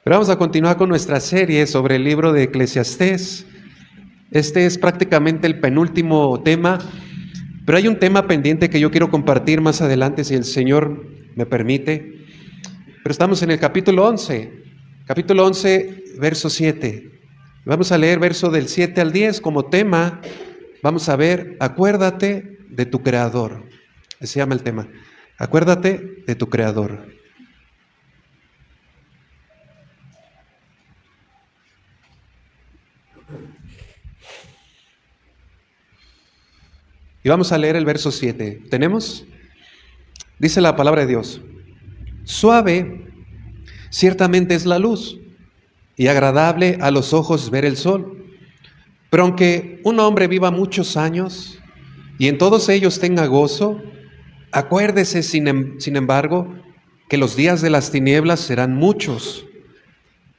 Pero vamos a continuar con nuestra serie sobre el libro de Eclesiastés. Este es prácticamente el penúltimo tema, pero hay un tema pendiente que yo quiero compartir más adelante, si el Señor me permite. Pero estamos en el capítulo 11, verso 7. Vamos a leer verso del 7 al 10 como tema. Vamos a ver, acuérdate de tu Creador. Ese se llama el tema. Acuérdate de tu Creador. Y vamos a leer el verso 7. ¿Tenemos? Dice la palabra de Dios: suave ciertamente es la luz, y agradable a los ojos ver el sol. Pero aunque un hombre viva muchos años, y en todos ellos tenga gozo, acuérdese sin embargo, que los días de las tinieblas serán muchos.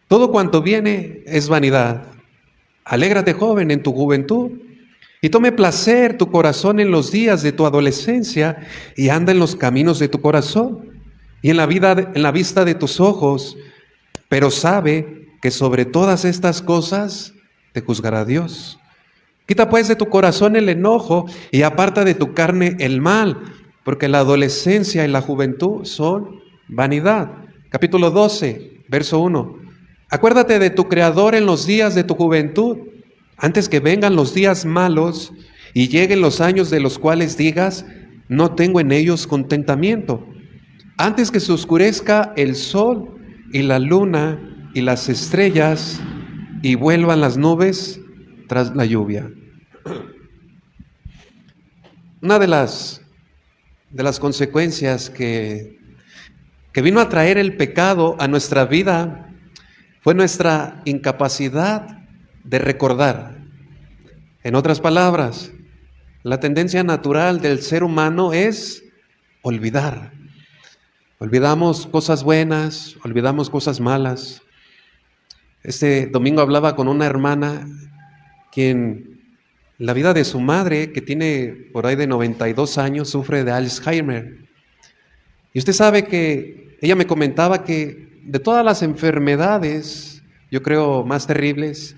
Todo cuanto viene es vanidad. Alégrate, joven, en tu juventud, y tome placer tu corazón en los días de tu adolescencia, y anda en los caminos de tu corazón, y en la vista de tus ojos, pero sabe que sobre todas estas cosas te juzgará Dios. Quita pues de tu corazón el enojo, y aparta de tu carne el mal, porque la adolescencia y la juventud son vanidad. Capítulo 12, verso 1. Acuérdate de tu Creador en los días de tu juventud, antes que vengan los días malos y lleguen los años de los cuales digas, no tengo en ellos contentamiento. Antes que se oscurezca el sol y la luna y las estrellas y vuelvan las nubes tras la lluvia. Una de las consecuencias que vino a traer el pecado a nuestra vida fue nuestra incapacidad de recordar. En otras palabras, la tendencia natural del ser humano es olvidar. Olvidamos cosas buenas, olvidamos cosas malas. Este domingo hablaba con una hermana quien la vida de su madre, que tiene por ahí de 92 años, sufre de Alzheimer. Y usted sabe que ella me comentaba que de todas las enfermedades, yo creo más terribles,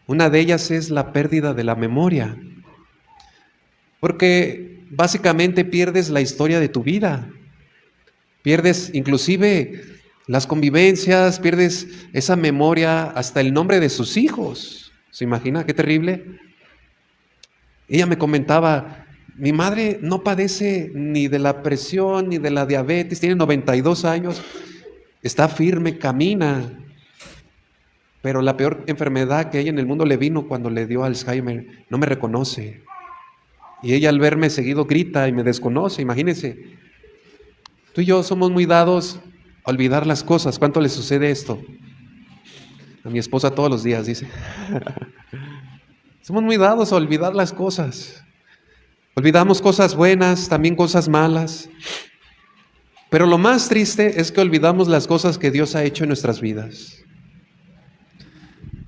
una de ellas es la pérdida de la memoria. Porque básicamente pierdes la historia de tu vida. Pierdes inclusive las convivencias, pierdes esa memoria, hasta el nombre de sus hijos. ¿Se imagina qué terrible? Ella me comentaba, mi madre no padece ni de la presión ni de la diabetes, tiene 92 años, está firme, camina, pero la peor enfermedad que hay en el mundo le vino cuando le dio Alzheimer, no me reconoce. Y ella al verme seguido grita y me desconoce, imagínense. Tú y yo somos muy dados a olvidar las cosas. ¿Cuánto le sucede esto? A mi esposa todos los días, dice. Somos muy dados a olvidar las cosas. Olvidamos cosas buenas, también cosas malas. Pero lo más triste es que olvidamos las cosas que Dios ha hecho en nuestras vidas.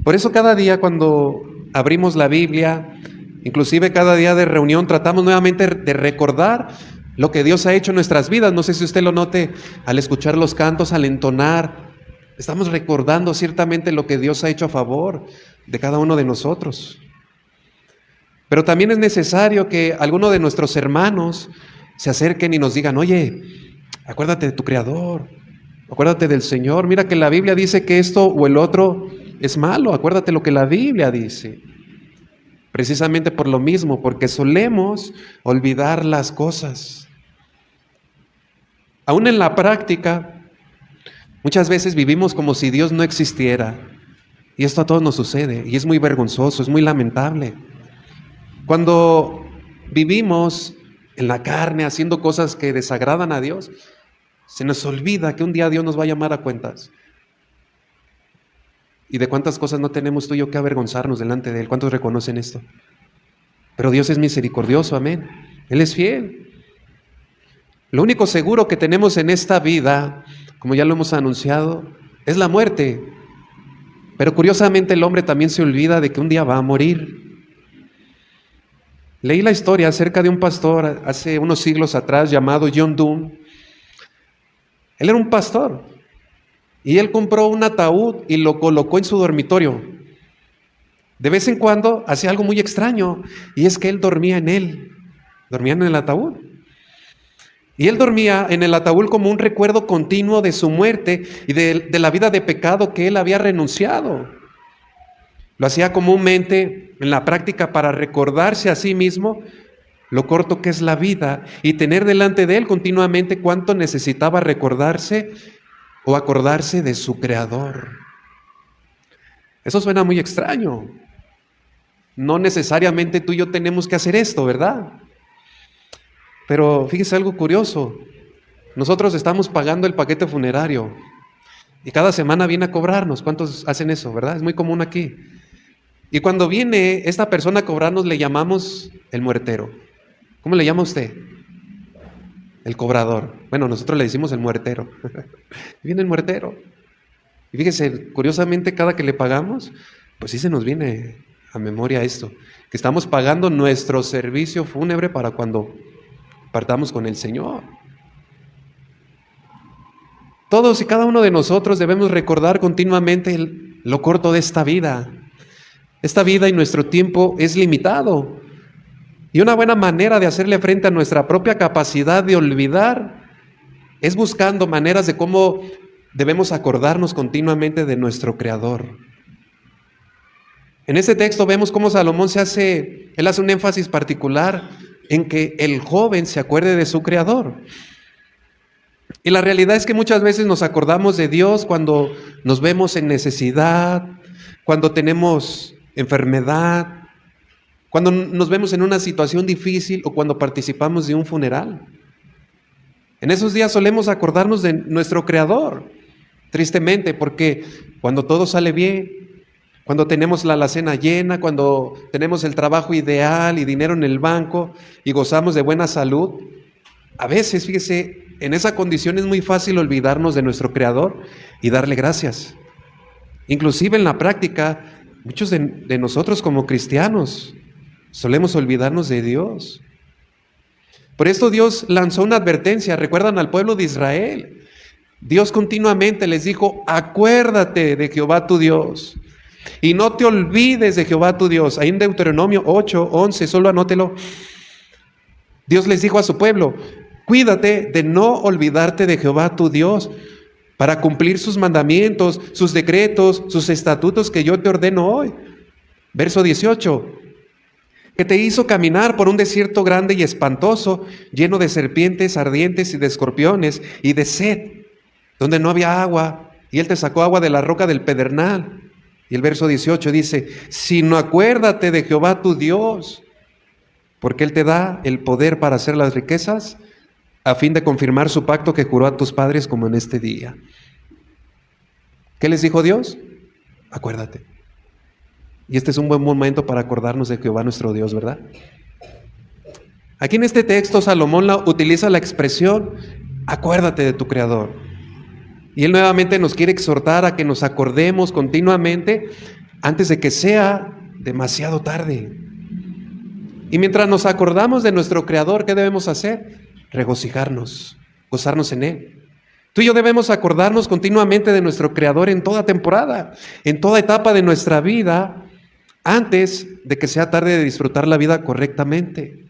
Por eso cada día cuando abrimos la Biblia, inclusive cada día de reunión, tratamos nuevamente de recordar lo que Dios ha hecho en nuestras vidas. No sé si usted lo note al escuchar los cantos, al entonar. Estamos recordando ciertamente lo que Dios ha hecho a favor de cada uno de nosotros. Pero también es necesario que alguno de nuestros hermanos se acerquen y nos digan, oye, acuérdate de tu Creador, acuérdate del Señor. Mira que la Biblia dice que esto o el otro es malo, acuérdate lo que la Biblia dice. Precisamente por lo mismo, porque solemos olvidar las cosas. Aún en la práctica, muchas veces vivimos como si Dios no existiera. Y esto a todos nos sucede, y es muy vergonzoso, es muy lamentable. Cuando vivimos en la carne haciendo cosas que desagradan a Dios, se nos olvida que un día Dios nos va a llamar a cuentas. ¿Y de cuántas cosas no tenemos tú y yo que avergonzarnos delante de Él? ¿Cuántos reconocen esto? Pero Dios es misericordioso, amén. Él es fiel. Lo único seguro que tenemos en esta vida, como ya lo hemos anunciado, es la muerte. Pero curiosamente el hombre también se olvida de que un día va a morir. Leí la historia acerca de un pastor hace unos siglos atrás llamado John Donne. Él era un pastor. y él compró un ataúd y lo colocó en su dormitorio. De vez en cuando hacía algo muy extraño, y es que él dormía en él, dormía en el ataúd. Y él dormía en el ataúd como un recuerdo continuo de su muerte y de la vida de pecado que él había renunciado. Lo hacía comúnmente en la práctica para recordarse a sí mismo lo corto que es la vida y tener delante de él continuamente cuánto necesitaba recordarse o acordarse de su Creador. Eso suena muy extraño. No necesariamente tú y yo tenemos que hacer esto, ¿verdad? Pero fíjese algo curioso. Nosotros estamos pagando el paquete funerario y cada semana viene a cobrarnos. ¿Cuántos hacen eso, verdad? Es muy común aquí. Y cuando viene esta persona a cobrarnos, le llamamos el muertero. ¿Cómo le llama usted? El cobrador. Bueno, nosotros le decimos el muertero. Viene el muertero. Y fíjese, curiosamente, cada que le pagamos, pues sí se nos viene a memoria esto, que estamos pagando nuestro servicio fúnebre para cuando partamos con el Señor. Todos y cada uno de nosotros debemos recordar continuamente lo corto de esta vida. Esta vida y nuestro tiempo es limitado. Y una buena manera de hacerle frente a nuestra propia capacidad de olvidar es buscando maneras de cómo debemos acordarnos continuamente de nuestro Creador. En este texto vemos cómo Salomón él hace un énfasis particular en que el joven se acuerde de su Creador. Y la realidad es que muchas veces nos acordamos de Dios cuando nos vemos en necesidad, cuando tenemos enfermedad, cuando nos vemos en una situación difícil o cuando participamos de un funeral. En esos días solemos acordarnos de nuestro Creador, tristemente, porque cuando todo sale bien, cuando tenemos la alacena llena, cuando tenemos el trabajo ideal y dinero en el banco y gozamos de buena salud, a veces, fíjese, en esa condición es muy fácil olvidarnos de nuestro Creador y darle gracias. Inclusive en la práctica, muchos de nosotros como cristianos solemos olvidarnos de Dios. Por esto Dios lanzó una advertencia. ¿Recuerdan al pueblo de Israel? Dios continuamente les dijo: acuérdate de Jehová tu Dios y no te olvides de Jehová tu Dios. Ahí en Deuteronomio 8:11, solo anótelo. Dios les dijo a su pueblo: cuídate de no olvidarte de Jehová tu Dios para cumplir sus mandamientos, sus decretos, sus estatutos que yo te ordeno hoy. Verso 18. Que te hizo caminar por un desierto grande y espantoso, lleno de serpientes ardientes y de escorpiones y de sed, donde no había agua, y Él te sacó agua de la roca del pedernal. Y el verso 18 dice: sino acuérdate de Jehová tu Dios, porque Él te da el poder para hacer las riquezas, a fin de confirmar su pacto que juró a tus padres como en este día. ¿Qué les dijo Dios? Acuérdate. Y este es un buen momento para acordarnos de Jehová nuestro Dios, ¿verdad? Aquí en este texto Salomón utiliza la expresión: acuérdate de tu Creador. Y él nuevamente nos quiere exhortar a que nos acordemos continuamente antes de que sea demasiado tarde. Y mientras nos acordamos de nuestro Creador, ¿qué debemos hacer? Regocijarnos, gozarnos en Él. Tú y yo debemos acordarnos continuamente de nuestro Creador en toda temporada, en toda etapa de nuestra vida, antes de que sea tarde de disfrutar la vida correctamente.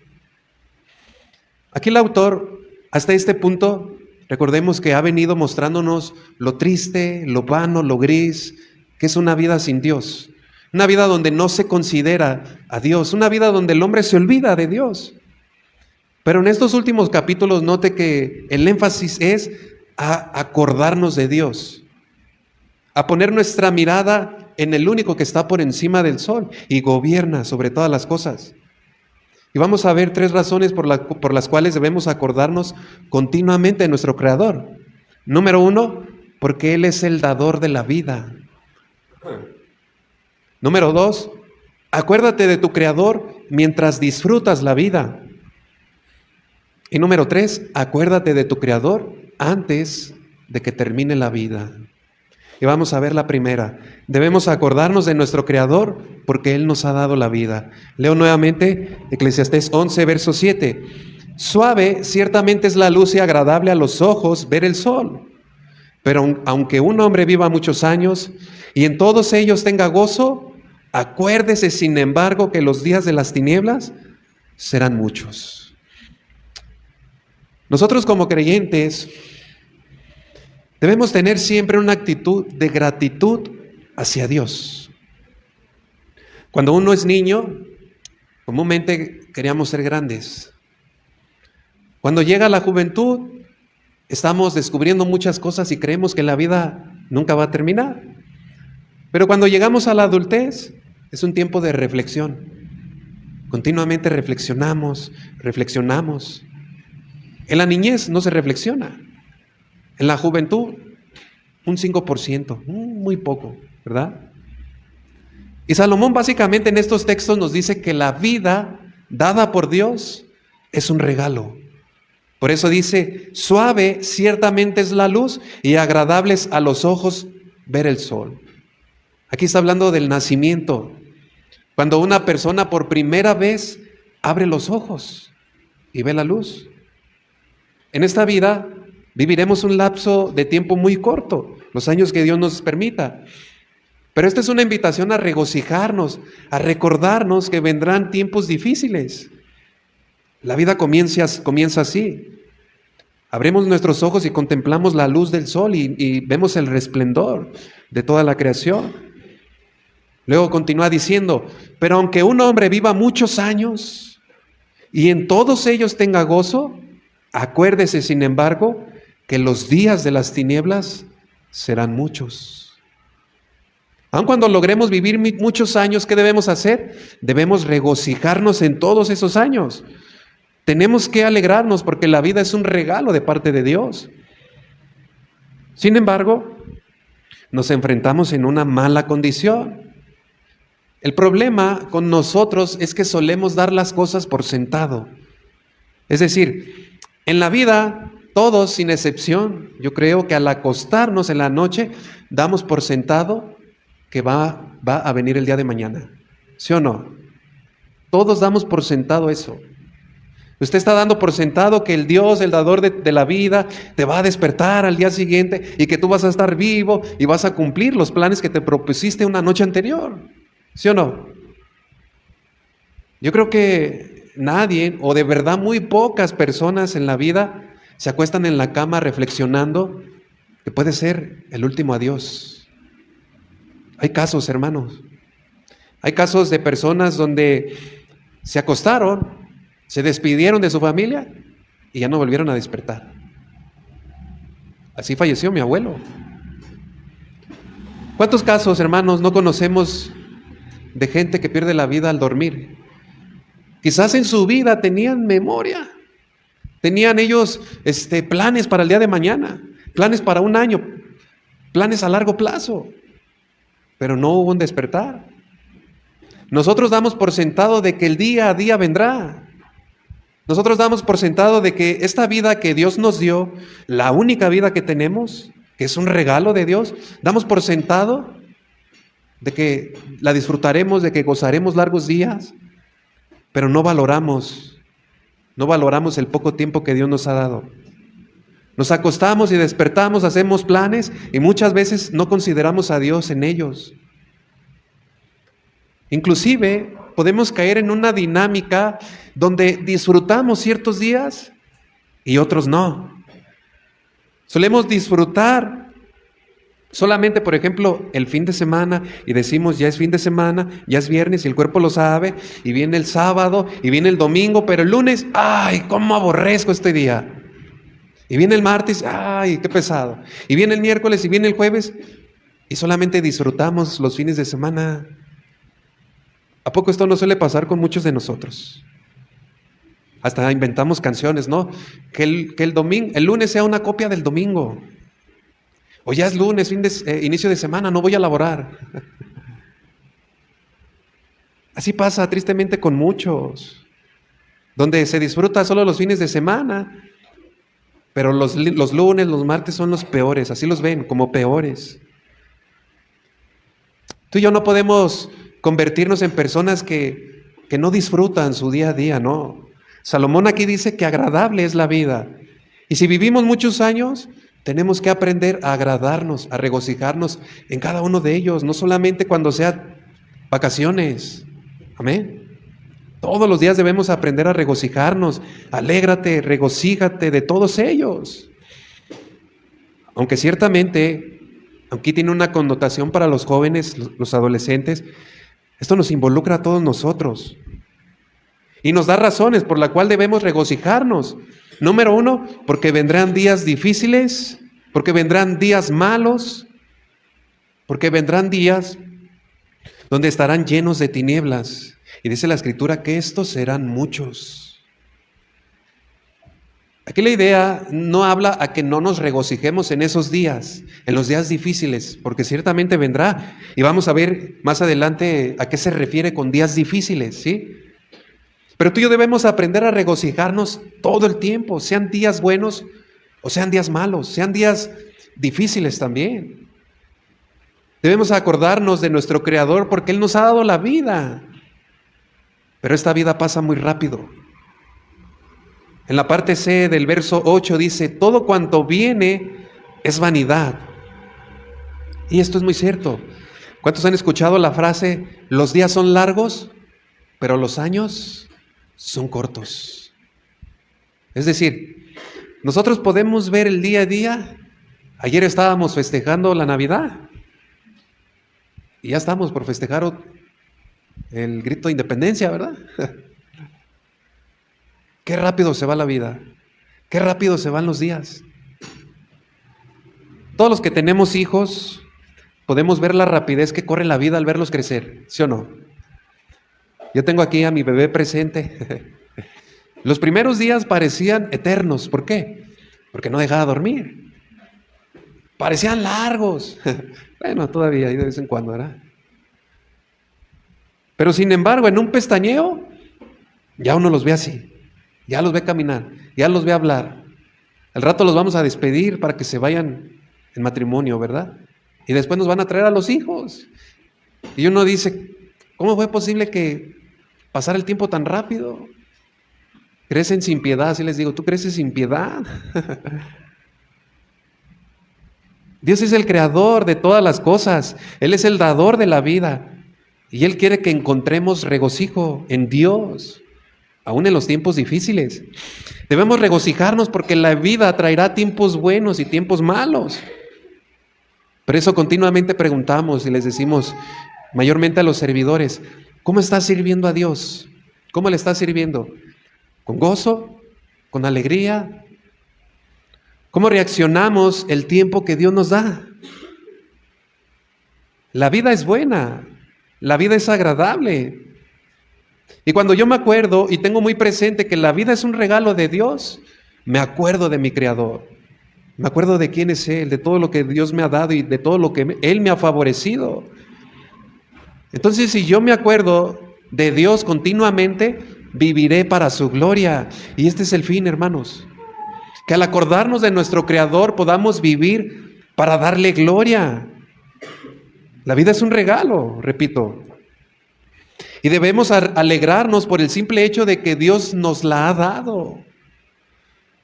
Aquí el autor, hasta este punto, recordemos que ha venido mostrándonos lo triste, lo vano, lo gris, que es una vida sin Dios. Una vida donde no se considera a Dios, una vida donde el hombre se olvida de Dios. Pero en estos últimos capítulos note que el énfasis es a acordarnos de Dios, a poner nuestra mirada en el único que está por encima del sol y gobierna sobre todas las cosas. Y vamos a ver 3 razones por las cuales debemos acordarnos continuamente de nuestro Creador. Número 1, porque Él es el dador de la vida. Número 2, acuérdate de tu Creador mientras disfrutas la vida. Y número 3, acuérdate de tu Creador antes de que termine la vida. Y vamos a ver la primera. Debemos acordarnos de nuestro Creador porque Él nos ha dado la vida. Leo nuevamente Eclesiastés 11, verso 7. Suave ciertamente es la luz y agradable a los ojos ver el sol, Pero aunque un hombre viva muchos años y en todos ellos tenga gozo, acuérdese sin embargo que los días de las tinieblas serán muchos. Nosotros como creyentes debemos tener siempre una actitud de gratitud hacia Dios. Cuando uno es niño, comúnmente queríamos ser grandes. Cuando llega la juventud, estamos descubriendo muchas cosas y creemos que la vida nunca va a terminar. Pero cuando llegamos a la adultez, es un tiempo de reflexión. Continuamente reflexionamos. En la niñez no se reflexiona. En la juventud, un 5%, muy poco, ¿verdad? Y Salomón básicamente en estos textos nos dice que la vida dada por Dios es un regalo. Por eso dice, suave ciertamente es la luz y agradables a los ojos ver el sol. Aquí está hablando del nacimiento. Cuando una persona por primera vez abre los ojos y ve la luz. En esta vida viviremos un lapso de tiempo muy corto, los años que Dios nos permita. Pero esta es una invitación a regocijarnos, a recordarnos que vendrán tiempos difíciles. La vida comienza así. Abrimos nuestros ojos y contemplamos la luz del sol y vemos el resplendor de toda la creación. Luego continúa diciendo, pero aunque un hombre viva muchos años y en todos ellos tenga gozo, acuérdese sin embargo que los días de las tinieblas serán muchos. Aun cuando logremos vivir muchos años, ¿qué debemos hacer? Debemos regocijarnos en todos esos años. Tenemos que alegrarnos porque la vida es un regalo de parte de Dios. Sin embargo, nos enfrentamos en una mala condición. El problema con nosotros es que solemos dar las cosas por sentado. Es decir, en la vida, todos sin excepción, yo creo que al acostarnos en la noche, damos por sentado que va a venir el día de mañana. ¿Sí o no? Todos damos por sentado eso. Usted está dando por sentado que el Dios, el dador de la vida, te va a despertar al día siguiente y que tú vas a estar vivo y vas a cumplir los planes que te propusiste una noche anterior. ¿Sí o no? Yo creo que nadie, o de verdad muy pocas personas en la vida, se acuestan en la cama reflexionando que puede ser el último adiós. Hay casos, hermanos. Hay casos de personas donde se acostaron, se despidieron de su familia y ya no volvieron a despertar. Así falleció mi abuelo. ¿Cuántos casos, hermanos, no conocemos de gente que pierde la vida al dormir? Quizás en su vida tenían memoria, tenían ellos planes para el día de mañana, planes para un año, planes a largo plazo, pero no hubo un despertar. Nosotros damos por sentado de que el día a día vendrá. Nosotros damos por sentado de que esta vida que Dios nos dio, la única vida que tenemos, que es un regalo de Dios, damos por sentado de que la disfrutaremos, de que gozaremos largos días, pero no valoramos el poco tiempo que Dios nos ha dado. Nos acostamos y despertamos, hacemos planes y muchas veces no consideramos a Dios en ellos. Inclusive podemos caer en una dinámica donde disfrutamos ciertos días y otros no. Solemos disfrutar solamente, por ejemplo, el fin de semana y decimos ya es fin de semana, ya es viernes y el cuerpo lo sabe, y viene el sábado y viene el domingo, pero el lunes, ¡ay, cómo aborrezco este día! Y viene el martes, ¡ay, qué pesado! Y viene el miércoles y viene el jueves y solamente disfrutamos los fines de semana. ¿A poco esto no suele pasar con muchos de nosotros? Hasta inventamos canciones, ¿no? Que el lunes sea una copia del domingo. O ya es lunes, inicio de semana, no voy a laborar. Así pasa tristemente con muchos, donde se disfruta solo los fines de semana, pero los lunes, los martes son los peores, así los ven, como peores. Tú y yo no podemos convertirnos en personas que no disfrutan su día a día, no. Salomón aquí dice que agradable es la vida. Y si vivimos muchos años, Tenemos que aprender a agradarnos, a regocijarnos en cada uno de ellos, no solamente cuando sea vacaciones. Amén. Todos los días debemos aprender a regocijarnos. Alégrate, regocíjate de todos ellos. Aunque ciertamente, aquí tiene una connotación para los jóvenes, los adolescentes, esto nos involucra a todos nosotros. Y nos da razones por la cual debemos regocijarnos. Número 1, porque vendrán días difíciles, porque vendrán días malos, porque vendrán días donde estarán llenos de tinieblas. Y dice la Escritura que estos serán muchos. Aquí la idea no habla a que no nos regocijemos en esos días, en los días difíciles, porque ciertamente vendrá. Y vamos a ver más adelante a qué se refiere con días difíciles, ¿sí? Pero tú y yo debemos aprender a regocijarnos todo el tiempo, sean días buenos o sean días malos, sean días difíciles también. Debemos acordarnos de nuestro Creador porque Él nos ha dado la vida. Pero esta vida pasa muy rápido. En la parte C del verso 8 dice, todo cuanto viene es vanidad. Y esto es muy cierto. ¿Cuántos han escuchado la frase, los días son largos, pero los años son cortos? Es decir, nosotros podemos ver el día a día. Ayer estábamos festejando la Navidad y ya estamos por festejar el grito de independencia, ¿verdad? Qué rápido se va la vida, qué rápido se van los días. Todos los que tenemos hijos podemos ver la rapidez que corre la vida al verlos crecer, ¿sí o no? Yo tengo aquí a mi bebé presente. Los primeros días parecían eternos. ¿Por qué? Porque no dejaba dormir. Parecían largos. Bueno, todavía hay de vez en cuando, ¿verdad? Pero sin embargo, en un pestañeo, ya uno los ve así. Ya los ve caminar, ya los ve hablar. Al rato los vamos a despedir para que se vayan en matrimonio, ¿verdad? Y después nos van a traer a los hijos. Y uno dice, ¿cómo fue posible que pasara el tiempo tan rápido? Crecen sin piedad, así les digo, tú creces sin piedad. Dios es el creador de todas las cosas, Él es el dador de la vida y Él quiere que encontremos regocijo en Dios, aún en los tiempos difíciles. Debemos regocijarnos porque la vida traerá tiempos buenos y tiempos malos. Por eso continuamente preguntamos y les decimos, mayormente a los servidores, ¿cómo estás sirviendo a Dios? ¿Cómo le estás sirviendo? ¿Con gozo? ¿Con alegría? ¿Cómo reaccionamos el tiempo que Dios nos da? La vida es buena, la vida es agradable. Y cuando yo me acuerdo y tengo muy presente que la vida es un regalo de Dios, me acuerdo de mi Creador. Me acuerdo de quién es Él, de todo lo que Dios me ha dado y de todo lo que Él me ha favorecido. Entonces, si yo me acuerdo de Dios continuamente, viviré para su gloria. Y este es el fin, hermanos. Que al acordarnos de nuestro Creador podamos vivir para darle gloria. La vida es un regalo, repito. Y debemos alegrarnos por el simple hecho de que Dios nos la ha dado.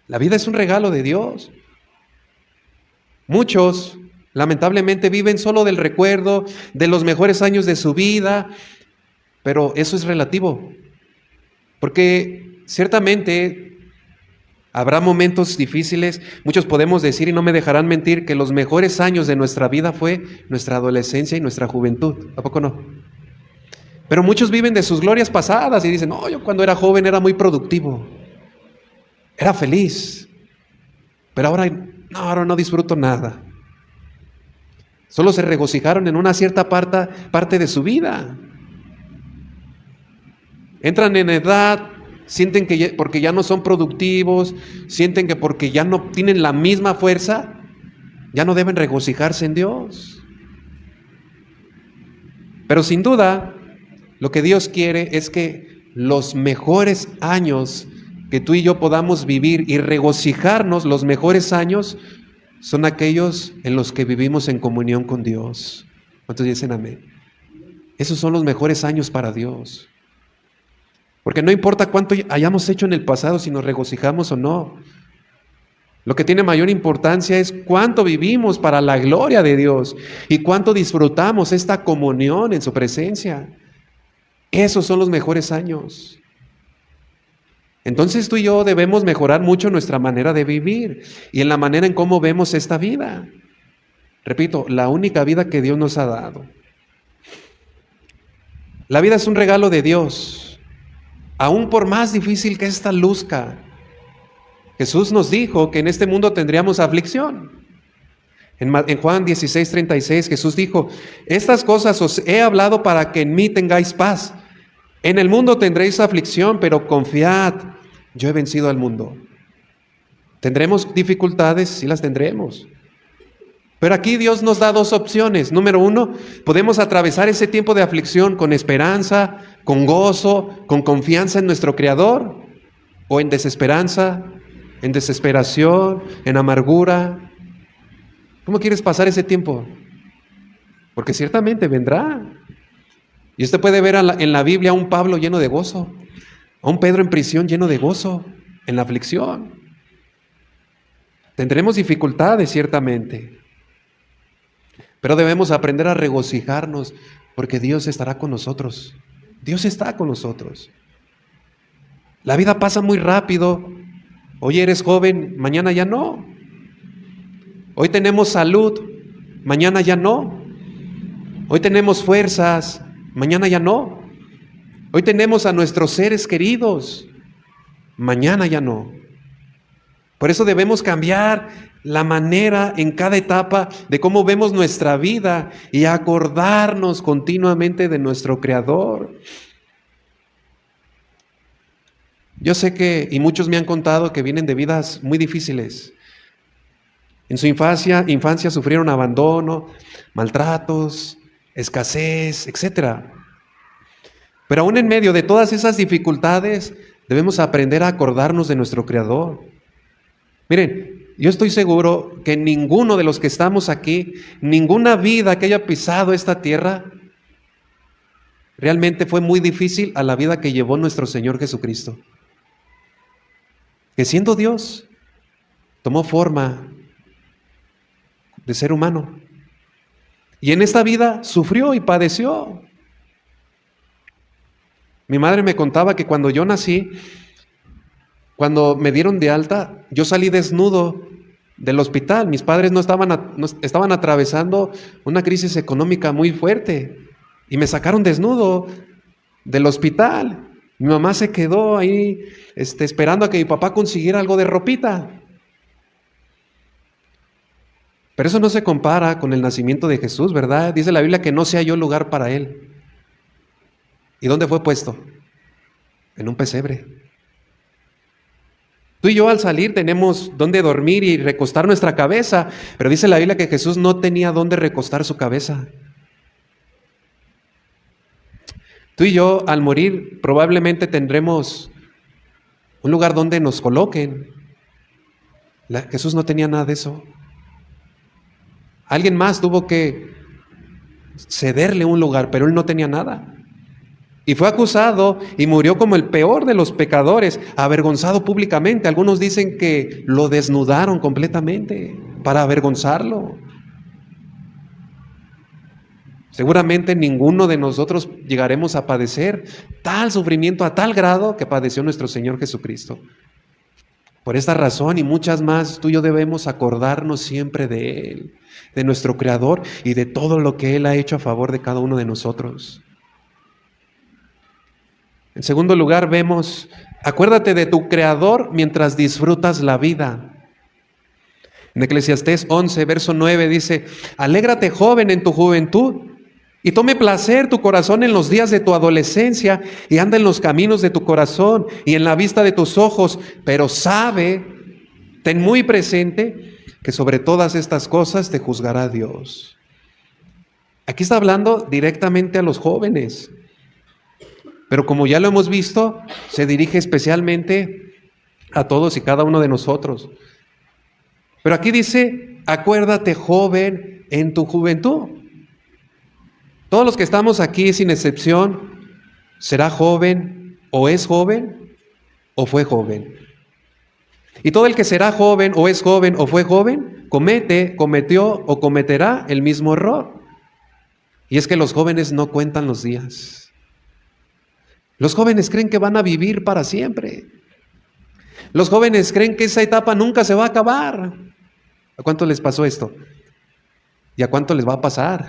La vida es un regalo de Dios. Muchos, lamentablemente, viven solo del recuerdo de los mejores años de su vida, pero eso es relativo. Porque ciertamente habrá momentos difíciles. Muchos podemos decir, y no me dejarán mentir, que los mejores años de nuestra vida fue nuestra adolescencia y nuestra juventud. ¿A poco no? Pero muchos viven de sus glorias pasadas y dicen, no, yo cuando era joven era muy productivo, era feliz, pero ahora no disfruto nada. Solo se regocijaron en una cierta parte de su vida. Entran en edad, sienten que porque ya no son productivos, sienten que porque ya no tienen la misma fuerza, ya no deben regocijarse en Dios. Pero sin duda, lo que Dios quiere es que los mejores años que tú y yo podamos vivir y regocijarnos, los mejores años, son aquellos en los que vivimos en comunión con Dios. ¿Cuántos dicen amén? Esos son los mejores años para Dios. Porque no importa cuánto hayamos hecho en el pasado, si nos regocijamos o no. Lo que tiene mayor importancia es cuánto vivimos para la gloria de Dios y cuánto disfrutamos esta comunión en su presencia. Esos son los mejores años. Entonces tú y yo debemos mejorar mucho nuestra manera de vivir y en la manera en cómo vemos esta vida. Repito, la única vida que Dios nos ha dado. La vida es un regalo de Dios, aún por más difícil que esta luzca. Jesús nos dijo que en este mundo tendríamos aflicción. En Juan 16:36 Jesús dijo: estas cosas os he hablado para que en mí tengáis paz. En el mundo tendréis aflicción, pero confiad, yo he vencido al mundo. ¿Tendremos dificultades? Sí las tendremos. Pero aquí Dios nos da dos opciones. Número uno, podemos atravesar ese tiempo de aflicción con esperanza, con gozo, con confianza en nuestro Creador, o en desesperanza, en desesperación, en amargura. ¿Cómo quieres pasar ese tiempo? Porque ciertamente vendrá. Y usted puede ver en la Biblia a un Pablo lleno de gozo, a un Pedro en prisión lleno de gozo, en la aflicción. Tendremos dificultades, ciertamente. Pero debemos aprender a regocijarnos porque Dios estará con nosotros. Dios está con nosotros. La vida pasa muy rápido. Hoy eres joven, mañana ya no. Hoy tenemos salud, mañana ya no. Hoy tenemos fuerzas, mañana ya no. Hoy tenemos a nuestros seres queridos, mañana ya no. Por eso debemos cambiar la manera en cada etapa de cómo vemos nuestra vida y acordarnos continuamente de nuestro Creador. Yo sé que, y muchos me han contado que vienen de vidas muy difíciles. En su infancia sufrieron abandono, maltratos, escasez, etc. Pero aún en medio de todas esas dificultades, debemos aprender a acordarnos de nuestro Creador. Miren, yo estoy seguro que ninguno de los que estamos aquí, ninguna vida que haya pisado esta tierra, realmente fue muy difícil a la vida que llevó nuestro Señor Jesucristo. Que siendo Dios, tomó forma de ser humano. Y en esta vida sufrió y padeció. Mi madre me contaba que cuando yo nací, cuando me dieron de alta, yo salí desnudo del hospital. Mis padres estaban atravesando una crisis económica muy fuerte y me sacaron desnudo del hospital. Mi mamá se quedó ahí esperando a que mi papá consiguiera algo de ropita. Pero eso no se compara con el nacimiento de Jesús, ¿verdad? Dice la Biblia que no se halló lugar para él. ¿Y dónde fue puesto? En un pesebre. Tú y yo al salir tenemos dónde dormir y recostar nuestra cabeza, pero dice la Biblia que Jesús no tenía dónde recostar su cabeza. Tú y yo al morir probablemente tendremos un lugar donde nos coloquen. Jesús no tenía nada de eso. Alguien más tuvo que cederle un lugar, pero él no tenía nada. Y fue acusado y murió como el peor de los pecadores, avergonzado públicamente. Algunos dicen que lo desnudaron completamente para avergonzarlo. Seguramente ninguno de nosotros llegaremos a padecer tal sufrimiento a tal grado que padeció nuestro Señor Jesucristo. Por esta razón y muchas más, tú y yo debemos acordarnos siempre de Él, de nuestro Creador y de todo lo que Él ha hecho a favor de cada uno de nosotros. En segundo lugar, vemos, acuérdate de tu Creador mientras disfrutas la vida. En Eclesiastés 11, verso 9 dice: alégrate, joven, en tu juventud, y tome placer tu corazón en los días de tu adolescencia, y anda en los caminos de tu corazón y en la vista de tus ojos, pero sabe, ten muy presente, que sobre todas estas cosas te juzgará Dios. Aquí está hablando directamente a los jóvenes. Pero como ya lo hemos visto, se dirige especialmente a todos y cada uno de nosotros. Pero aquí dice, acuérdate, joven, en tu juventud. Todos los que estamos aquí, sin excepción, será joven, o es joven, o fue joven. Y todo el que será joven o fue joven, cometió o cometerá el mismo error. Y es que los jóvenes no cuentan los días. Los jóvenes creen que van a vivir para siempre. Los jóvenes creen que esa etapa nunca se va a acabar. ¿A cuánto les pasó esto? ¿Y a cuánto les va a pasar?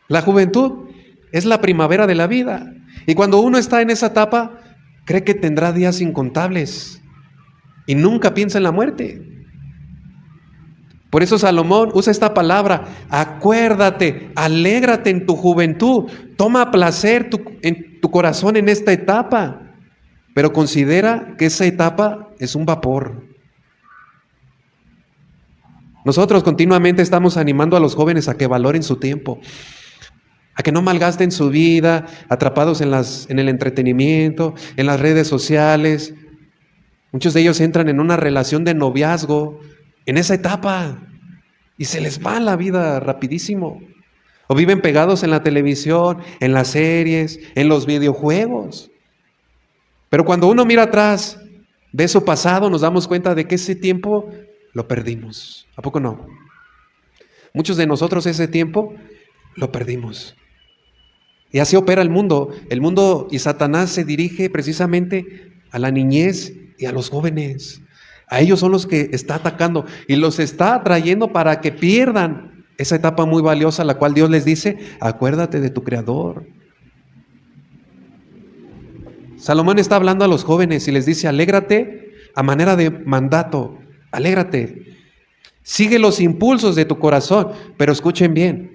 La juventud es la primavera de la vida. Y cuando uno está en esa etapa, cree que tendrá días incontables y nunca piensa en la muerte. Por eso Salomón usa esta palabra: acuérdate, alégrate en tu juventud, toma placer en tu corazón en esta etapa, pero considera que esa etapa es un vapor. Nosotros continuamente estamos animando a los jóvenes a que valoren su tiempo, a que no malgasten su vida atrapados en el entretenimiento, en las redes sociales. Muchos de ellos entran en una relación de noviazgo en esa etapa y se les va la vida rapidísimo. O viven pegados en la televisión, en las series, en los videojuegos. Pero cuando uno mira atrás, ve su pasado, nos damos cuenta de que ese tiempo lo perdimos. ¿A poco no? Muchos de nosotros ese tiempo lo perdimos. Y así opera el mundo. El mundo y Satanás se dirige precisamente a la niñez y a los jóvenes. A ellos son los que está atacando y los está atrayendo para que pierdan esa etapa muy valiosa, la cual Dios les dice: acuérdate de tu Creador. Salomón está hablando a los jóvenes y les dice: alégrate a manera de mandato, alégrate. Sigue los impulsos de tu corazón, pero escuchen bien.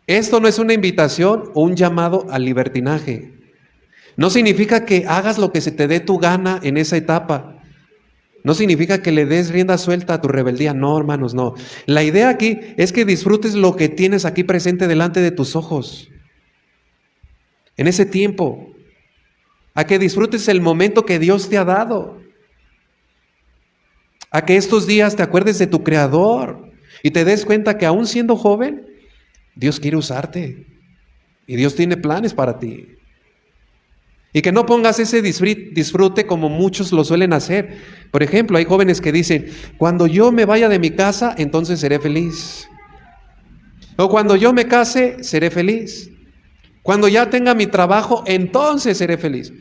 Esto no es una invitación o un llamado al libertinaje. No significa que hagas lo que se te dé tu gana en esa etapa. No significa que le des rienda suelta a tu rebeldía. No, hermanos, no. La idea aquí es que disfrutes lo que tienes aquí presente delante de tus ojos. En ese tiempo. A que disfrutes el momento que Dios te ha dado. A que estos días te acuerdes de tu Creador y te des cuenta que aún siendo joven, Dios quiere usarte y Dios tiene planes para ti. Y que no pongas ese disfrute como muchos lo suelen hacer. Por ejemplo, hay jóvenes que dicen: cuando yo me vaya de mi casa, entonces seré feliz. O cuando yo me case, seré feliz. Cuando ya tenga mi trabajo, entonces seré feliz.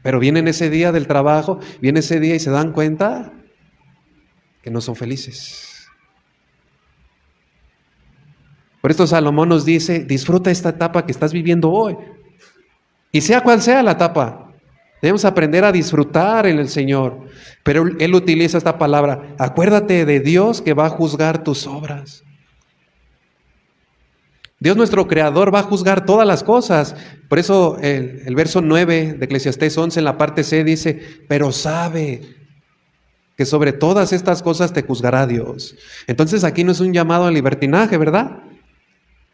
Pero vienen ese día del trabajo, viene ese día y se dan cuenta que no son felices. Por esto Salomón nos dice: disfruta esta etapa que estás viviendo hoy. Y sea cual sea la etapa, debemos aprender a disfrutar en el Señor. Pero Él utiliza esta palabra: acuérdate de Dios que va a juzgar tus obras. Dios nuestro Creador va a juzgar todas las cosas. Por eso el verso 9 de Eclesiastés 11 en la parte C dice: pero sabe que sobre todas estas cosas te juzgará Dios. Entonces aquí no es un llamado al libertinaje, ¿verdad?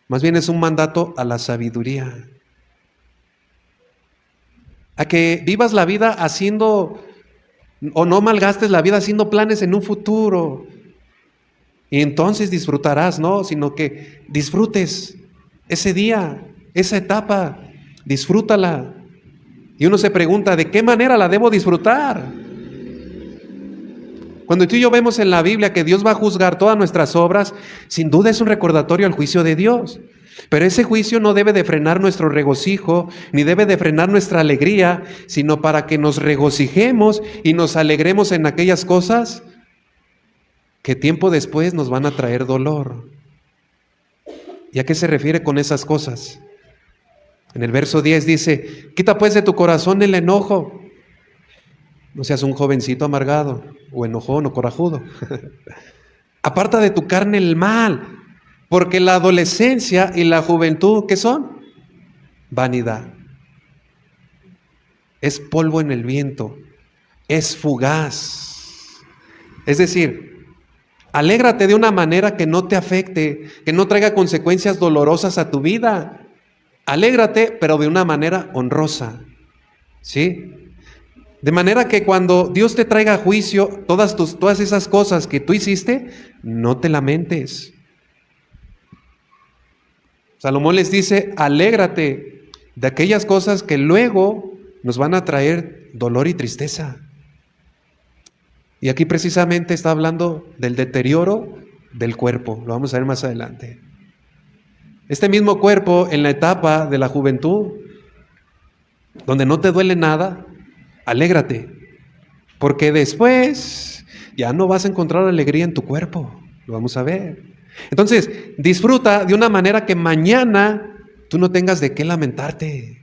Más bien es un mandato a la sabiduría. A que vivas la vida haciendo, o no malgastes la vida haciendo planes en un futuro. Y entonces disfrutarás, no, sino que disfrutes ese día, esa etapa, disfrútala. Y uno se pregunta: ¿de qué manera la debo disfrutar? Cuando tú y yo vemos en la Biblia que Dios va a juzgar todas nuestras obras, sin duda es un recordatorio al juicio de Dios. Pero ese juicio no debe de frenar nuestro regocijo, ni debe de frenar nuestra alegría, sino para que nos regocijemos y nos alegremos en aquellas cosas que tiempo después nos van a traer dolor. ¿Y a qué se refiere con esas cosas? En el verso 10 dice: quita pues de tu corazón el enojo. No seas un jovencito amargado, o enojón, o corajudo. Aparta de tu carne el mal, porque la adolescencia y la juventud, ¿qué son? Vanidad. Es polvo en el viento, es fugaz. Es decir, alégrate de una manera que no te afecte, que no traiga consecuencias dolorosas a tu vida. Alégrate, pero de una manera honrosa, ¿sí? De manera que cuando Dios te traiga a juicio todas esas cosas que tú hiciste, no te lamentes. Salomón les dice: alégrate de aquellas cosas que luego nos van a traer dolor y tristeza. Y aquí precisamente está hablando del deterioro del cuerpo. Lo vamos a ver más adelante. Este mismo cuerpo en la etapa de la juventud, donde no te duele nada, alégrate, porque después ya no vas a encontrar alegría en tu cuerpo. Lo vamos a ver. Entonces, disfruta de una manera que mañana tú no tengas de qué lamentarte.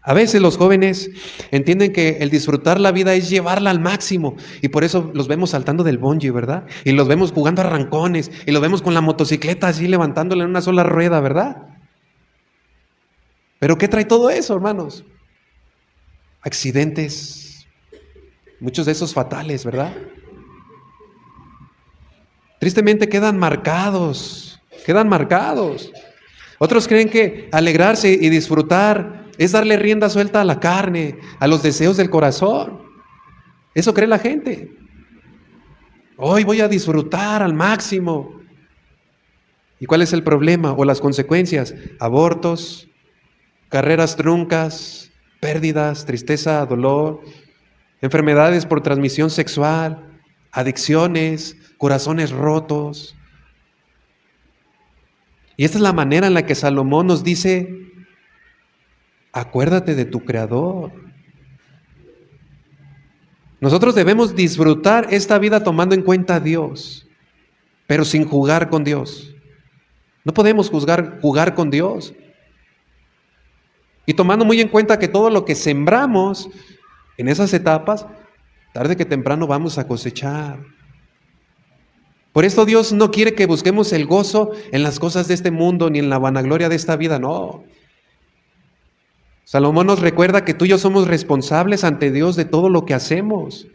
A veces los jóvenes entienden que el disfrutar la vida es llevarla al máximo, y por eso los vemos saltando del bungee, ¿verdad? Y los vemos jugando a arrancones, y los vemos con la motocicleta así levantándola en una sola rueda, ¿verdad? Pero ¿qué trae todo eso, hermanos? Accidentes, muchos de esos fatales, ¿verdad? Tristemente quedan marcados. Otros creen que alegrarse y disfrutar es darle rienda suelta a la carne, a los deseos del corazón. Eso cree la gente. Hoy voy a disfrutar al máximo. ¿Y cuál es el problema o las consecuencias? Abortos, carreras truncas, pérdidas, tristeza, dolor, enfermedades por transmisión sexual, adicciones, corazones rotos. Y esta es la manera en la que Salomón nos dice: acuérdate de tu Creador. Nosotros debemos disfrutar esta vida tomando en cuenta a Dios, pero sin jugar con Dios. No podemos jugar con Dios. Y tomando muy en cuenta que todo lo que sembramos en esas etapas, tarde que temprano vamos a cosechar. Por esto Dios no quiere que busquemos el gozo en las cosas de este mundo, ni en la vanagloria de esta vida, no. Salomón nos recuerda que tú y yo somos responsables ante Dios de todo lo que hacemos.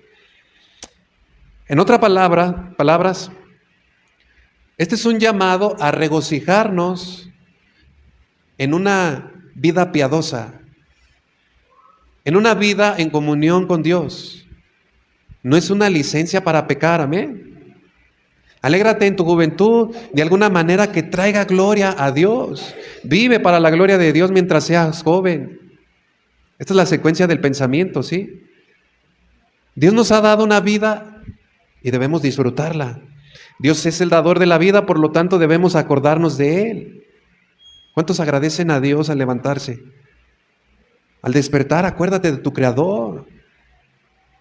En otras palabras, este es un llamado a regocijarnos en una vida piadosa, en una vida en comunión con Dios. No es una licencia para pecar, amén. Alégrate en tu juventud de alguna manera que traiga gloria a Dios. Vive para la gloria de Dios mientras seas joven. Esta es la secuencia del pensamiento, ¿sí? Dios nos ha dado una vida y debemos disfrutarla. Dios es el dador de la vida, por lo tanto debemos acordarnos de Él. ¿Cuántos agradecen a Dios al levantarse? Al despertar, acuérdate de tu Creador.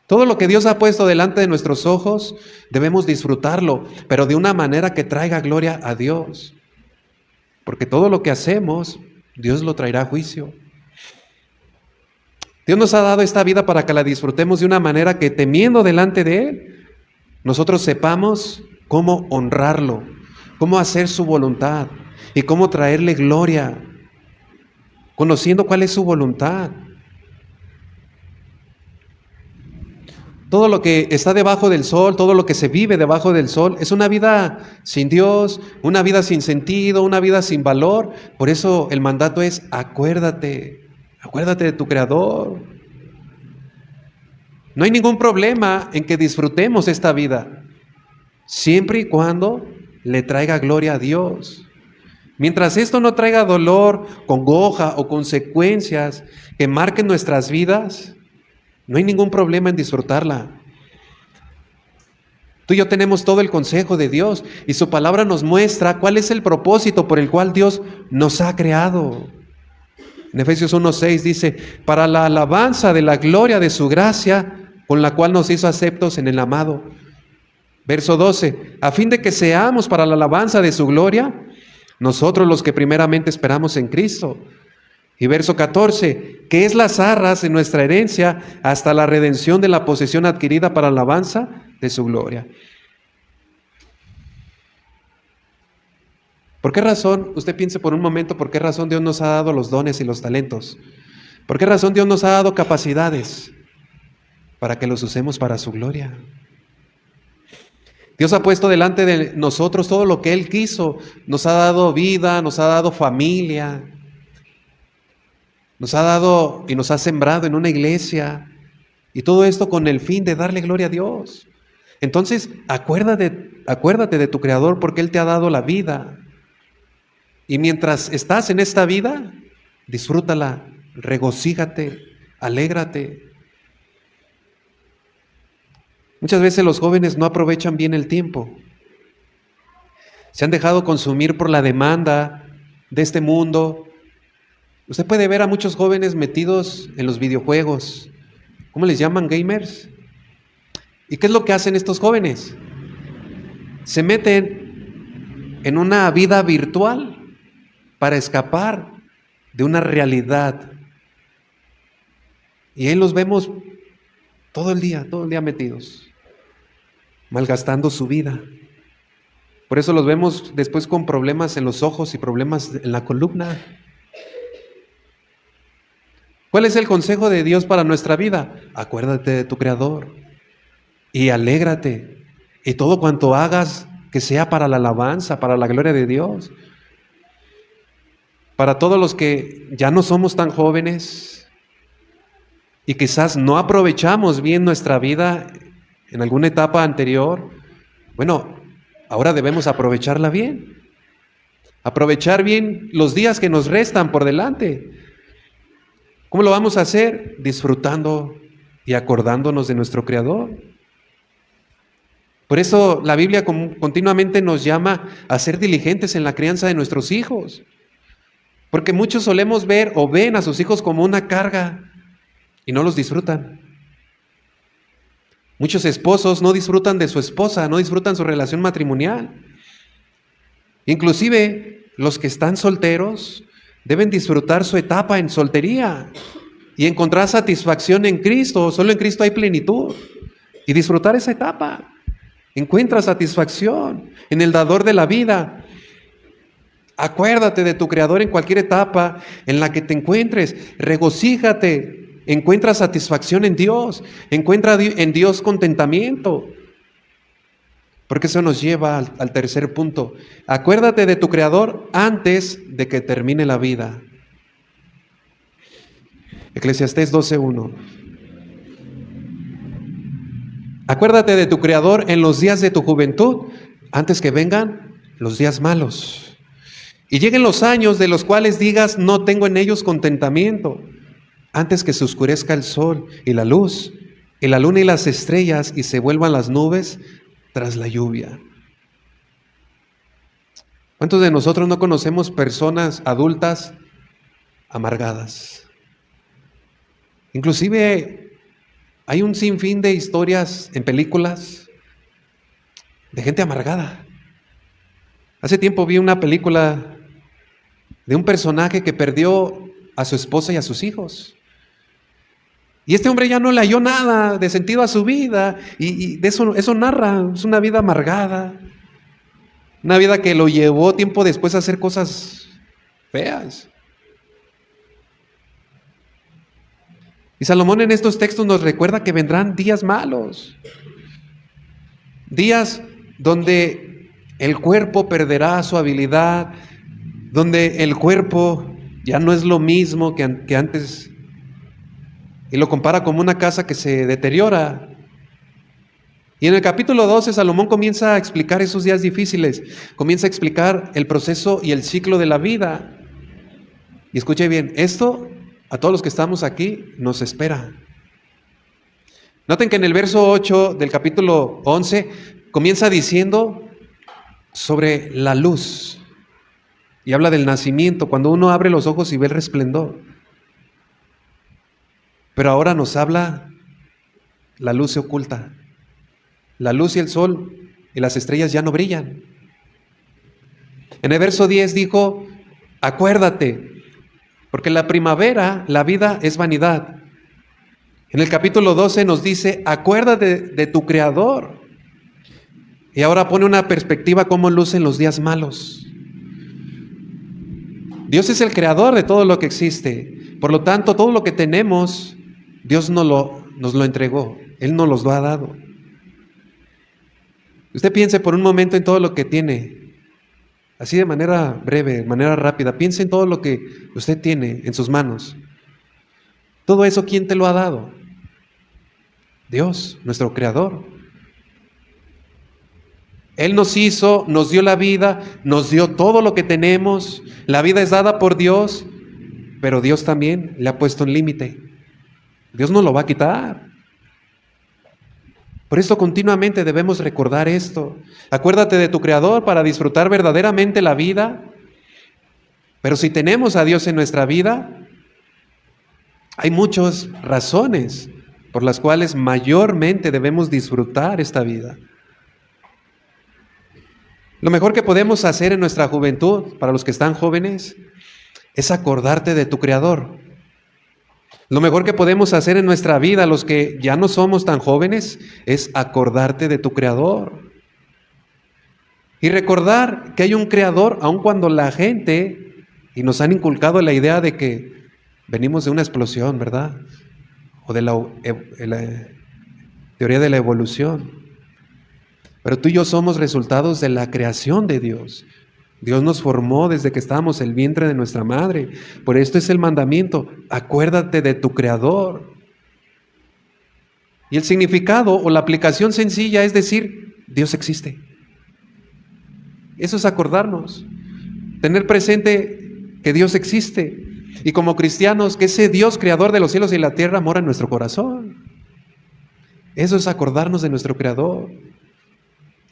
Todo lo que Dios ha puesto delante de nuestros ojos, debemos disfrutarlo, pero de una manera que traiga gloria a Dios. Porque todo lo que hacemos, Dios lo traerá a juicio. Dios nos ha dado esta vida para que la disfrutemos de una manera que, temiendo delante de Él, nosotros sepamos cómo honrarlo, cómo hacer su voluntad y cómo traerle gloria, conociendo cuál es su voluntad. Todo lo que está debajo del sol, todo lo que se vive debajo del sol, es una vida sin Dios, una vida sin sentido, una vida sin valor. Por eso el mandato es: acuérdate de tu Creador. No hay ningún problema en que disfrutemos esta vida, siempre y cuando le traiga gloria a Dios. Mientras esto no traiga dolor, congoja o consecuencias que marquen nuestras vidas, no hay ningún problema en disfrutarla. Tú y yo tenemos todo el consejo de Dios y su palabra nos muestra cuál es el propósito por el cual Dios nos ha creado. En Efesios 1:6 dice: para la alabanza de la gloria de su gracia, con la cual nos hizo aceptos en el amado. Verso 12: a fin de que seamos para la alabanza de su gloria, nosotros los que primeramente esperamos en Cristo. Y verso 14: que es las arras de nuestra herencia hasta la redención de la posesión adquirida para la alabanza de su gloria. ¿Por qué razón? Usted piense por un momento, ¿por qué razón Dios nos ha dado los dones y los talentos? ¿Por qué razón Dios nos ha dado capacidades? Para que los usemos para su gloria. Dios ha puesto delante de nosotros todo lo que Él quiso. Nos ha dado vida, nos ha dado familia, nos ha dado y nos ha sembrado en una iglesia. Y todo esto con el fin de darle gloria a Dios. Entonces, acuérdate de tu Creador, porque Él te ha dado la vida. Y mientras estás en esta vida, disfrútala regocíjate, alégrate. Muchas veces los jóvenes no aprovechan bien el tiempo. Se han dejado consumir por la demanda de este mundo. Usted puede ver a muchos jóvenes metidos en los videojuegos. ¿Cómo les llaman? Gamers. ¿Y qué es lo que hacen estos jóvenes? Se meten en una vida virtual para escapar de una realidad. Y ahí los vemos todo el día metidos, malgastando su vida. Por eso los vemos después con problemas en los ojos y problemas en la columna. ¿Cuál es el consejo de Dios para nuestra vida? Acuérdate de tu Creador y alégrate. Y todo cuanto hagas, que sea para la alabanza, para la gloria de Dios. Para todos los que ya no somos tan jóvenes y quizás no aprovechamos bien nuestra vida en alguna etapa anterior, bueno, ahora debemos aprovecharla bien. Aprovechar bien los días que nos restan por delante. ¿Cómo lo vamos a hacer? Disfrutando y acordándonos de nuestro Creador. Por eso la Biblia continuamente nos llama a ser diligentes en la crianza de nuestros hijos. Porque muchos solemos ver o ven a sus hijos como una carga y no los disfrutan. Muchos esposos no disfrutan de su esposa, no disfrutan su relación matrimonial. Inclusive los que están solteros deben disfrutar su etapa en soltería y encontrar satisfacción en Cristo. Solo en Cristo hay plenitud. Y disfrutar esa etapa. Encuentra satisfacción en el dador de la vida. Acuérdate de tu Creador en cualquier etapa en la que te encuentres. Regocíjate. Encuentra satisfacción en Dios. Encuentra en Dios contentamiento. Porque eso nos lleva al tercer punto. Acuérdate de tu Creador antes de que termine la vida. Eclesiastés 12:1. Acuérdate de tu Creador en los días de tu juventud, antes que vengan los días malos. Y lleguen los años de los cuales digas, no tengo en ellos contentamiento, antes que se oscurezca el sol y la luz, y la luna y las estrellas, y se vuelvan las nubes tras la lluvia. ¿Cuántos de nosotros no conocemos personas adultas amargadas? Inclusive hay un sinfín de historias en películas de gente amargada. Hace tiempo vi una película de un personaje que perdió a su esposa y a sus hijos. Y este hombre ya no le halló nada de sentido a su vida. Y de eso narra. Es una vida amargada. Una vida que lo llevó tiempo después a hacer cosas feas. Y Salomón en estos textos nos recuerda que vendrán días malos. Días donde el cuerpo perderá su habilidad. Donde el cuerpo ya no es lo mismo que antes. Y lo compara como una casa que se deteriora. Y en el capítulo 12 Salomón comienza a explicar esos días difíciles. Comienza a explicar el proceso y el ciclo de la vida. Y escuche bien, esto a todos los que estamos aquí nos espera. Noten que en el verso 8 del capítulo 11 comienza diciendo sobre la luz. Y habla del nacimiento, cuando uno abre los ojos y ve el resplandor. Pero ahora nos habla, la luz se oculta. La luz y el sol y las estrellas ya no brillan. En el verso 10 dijo, acuérdate, porque en la primavera la vida es vanidad. En el capítulo 12 nos dice, acuérdate de tu Creador. Y ahora pone una perspectiva cómo lucen los días malos. Dios es el creador de todo lo que existe. Por lo tanto, todo lo que tenemos, Dios nos lo entregó. Él nos los ha dado. Usted piense por un momento en todo lo que tiene. Así de manera breve, de manera rápida. Piense en todo lo que usted tiene en sus manos. Todo eso, ¿quién te lo ha dado? Dios, nuestro creador. Él nos hizo, nos dio la vida, nos dio todo lo que tenemos. La vida es dada por Dios. pero Dios también le ha puesto un límite. Dios no lo va a quitar. Por esto continuamente debemos recordar esto. Acuérdate de tu Creador para disfrutar verdaderamente la vida. Pero si tenemos a Dios en nuestra vida, hay muchas razones por las cuales mayormente debemos disfrutar esta vida. Lo mejor que podemos hacer en nuestra juventud, para los que están jóvenes, es acordarte de tu Creador. Lo mejor que podemos hacer en nuestra vida, los que ya no somos tan jóvenes, es acordarte de tu Creador. Y recordar que hay un Creador, aun cuando la gente, y nos han inculcado la idea de que venimos de una explosión, ¿verdad? O de la teoría de la evolución. Pero tú y yo somos resultados de la creación de Dios. Dios nos formó desde que estábamos en el vientre de nuestra madre. Por esto es el mandamiento: acuérdate de tu Creador. Y el significado o la aplicación sencilla es decir, Dios existe. Eso es acordarnos, tener presente que Dios existe. Y como cristianos, que ese Dios creador de los cielos y la tierra mora en nuestro corazón. Eso es acordarnos de nuestro Creador.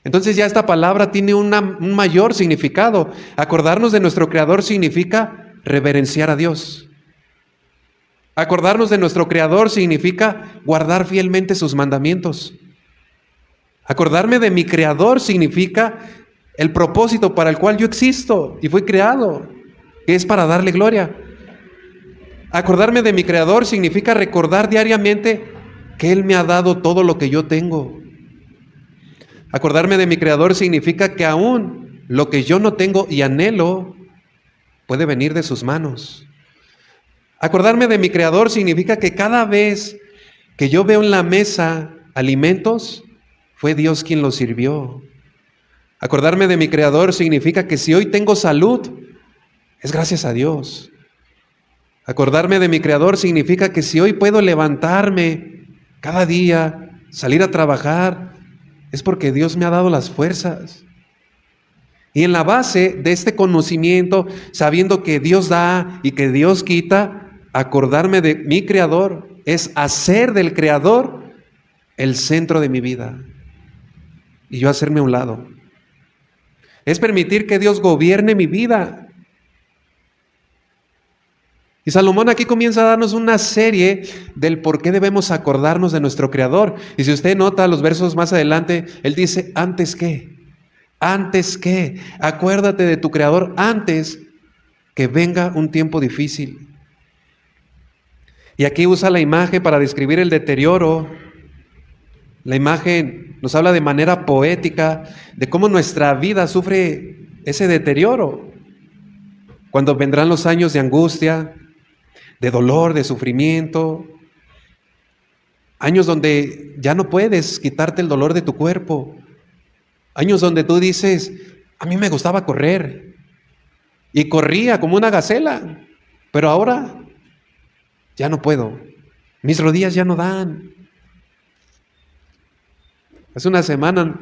Entonces ya esta palabra tiene un mayor significado. Acordarnos de nuestro Creador significa reverenciar a Dios. Acordarnos de nuestro Creador significa guardar fielmente sus mandamientos. Acordarme de mi Creador significa el propósito para el cual yo existo y fui creado, que es para darle gloria. Acordarme de mi Creador significa recordar diariamente que Él me ha dado todo lo que yo tengo. Acordarme de mi Creador significa que aún lo que yo no tengo y anhelo puede venir de sus manos. Acordarme de mi Creador significa que cada vez que yo veo en la mesa alimentos, fue Dios quien los sirvió. Acordarme de mi Creador significa que si hoy tengo salud, es gracias a Dios. Acordarme de mi Creador significa que si hoy puedo levantarme cada día, salir a trabajar, es porque Dios me ha dado las fuerzas. Y en la base de este conocimiento, sabiendo que Dios da y que Dios quita, acordarme de mi Creador es hacer del Creador el centro de mi vida y yo hacerme a un lado. Es permitir que Dios gobierne mi vida. Y Salomón aquí comienza a darnos una serie del por qué debemos acordarnos de nuestro Creador. Y si usted nota los versos más adelante, él dice, ¿antes qué? ¿Antes qué? Acuérdate de tu Creador antes que venga un tiempo difícil. Y aquí usa la imagen para describir el deterioro. La imagen nos habla de manera poética de cómo nuestra vida sufre ese deterioro. Cuando vendrán los años de angustia, de dolor, de sufrimiento, años donde ya no puedes quitarte el dolor de tu cuerpo, años donde tú dices, a mí me gustaba correr y corría como una gacela, pero ahora ya no puedo, mis rodillas ya no dan. Hace una semana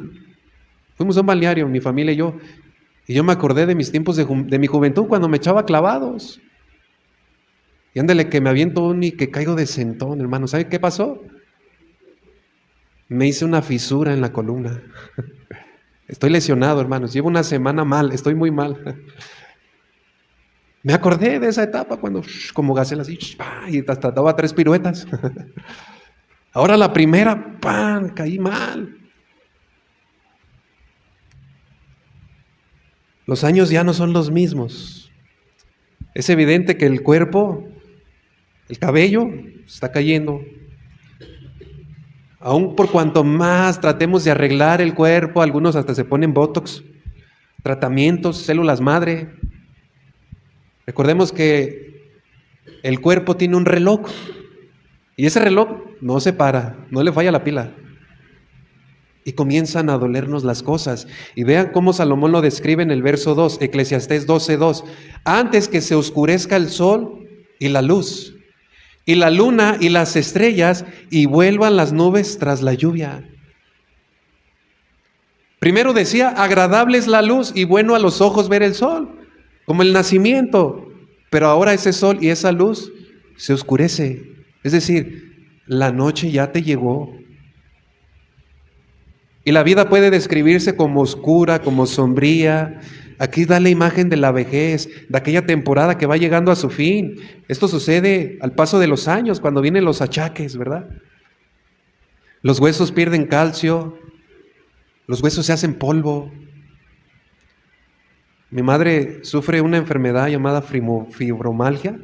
fuimos a un balneario, mi familia y yo me acordé de mis tiempos de mi juventud cuando me echaba clavados. Y ándale que me aviento y que caigo de sentón, hermano. ¿Sabe qué pasó? Me hice una fisura en la columna. Estoy lesionado, hermanos. Llevo una semana mal, estoy muy mal. Me acordé de esa etapa cuando, como gacela así, y hasta daba 3 piruetas. Ahora la primera, ¡pam!, caí mal. Los años ya no son los mismos. Es evidente que el cuerpo, el cabello, está cayendo. Aún por cuanto más tratemos de arreglar el cuerpo, algunos hasta se ponen botox, tratamientos, células madre. Recordemos que el cuerpo tiene un reloj y ese reloj no se para, no le falla la pila. Y comienzan a dolernos las cosas. Y vean cómo Salomón lo describe en el verso 2, Eclesiastés 12:2. Antes que se oscurezca el sol y la luz, y la luna y las estrellas, y vuelvan las nubes tras la lluvia. Primero decía, agradable es la luz y bueno a los ojos ver el sol, como el nacimiento. Pero ahora ese sol y esa luz se oscurece. Es decir, la noche ya te llegó. Y la vida puede describirse como oscura, como sombría. Aquí da la imagen de la vejez, de aquella temporada que va llegando a su fin. Esto sucede al paso de los años, cuando vienen los achaques, ¿verdad? Los huesos pierden calcio, los huesos se hacen polvo. Mi madre sufre una enfermedad llamada fibromialgia,